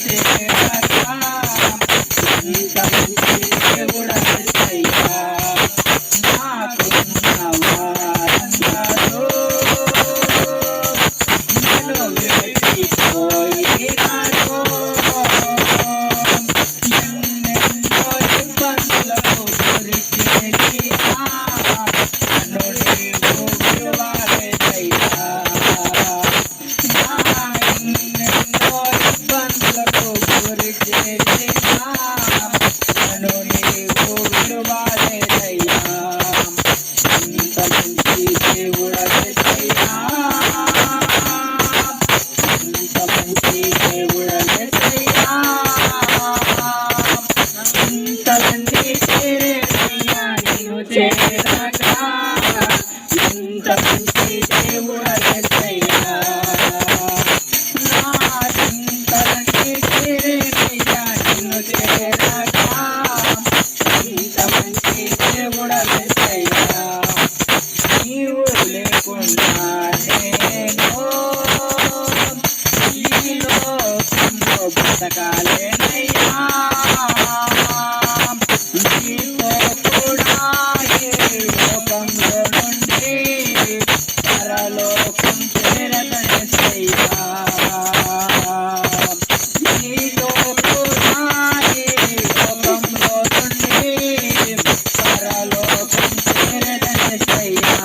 చేరగా ఇంత మంచి దేవుడా యేసయ్యా నాకున్న వారందరూ నన్ను విడిచిపోయినారు. ఎన్నెన్నో ఇబ్బందులకు గురి చేసినా నన్ను నీవు విడువలేదయ్యా. ఎన్నెన్నో ఇబ్బందులకు గురి చేసినా నన్ను నీవు విడువలేదయ్యా. ఇంత మంచి దేవుడా యేసయ్యా, ఇంత మంచి దేవుడా యేసయ్యా, ఇంతమంది చేరేనయ్యా నిన్ను చేరగా. ఇంత మంచి దేవుడా యేసయ్యా, ఇంతమంది చేరేనయ్యా నిన్ను చేరగా. ఇంత మంచి దేవుడా యేసయ్యా, నీవు లేకుండా నేను ఈ లోకంలో బ్రతకాలేనయ్యా. నీతో కూడా ఈ లోకంలో నుండి పరలోకం చేరదనేసయ్యా. నీతో కూడా ఈ లోకంలో నుండి పరలోకం చేరదనేసయ్యా.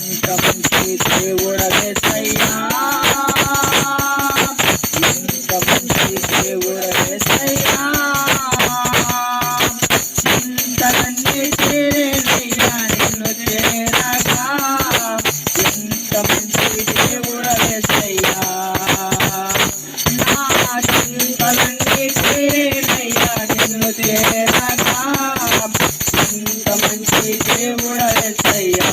ఇంత మంచి దేవుడా యేసయ్యా, ఇంత మంచి దేవుడా యేసయ్యా, ఇంతమంది చేరేనయ్యా నిన్ను చేరగా. ఇంత మంచి దేవుడా యేసయ్యా, ఇంతమంది చేరేనయ్యా నిన్ను చేరగా. ఇంత మంచి దేవుడా యేసయ్యా.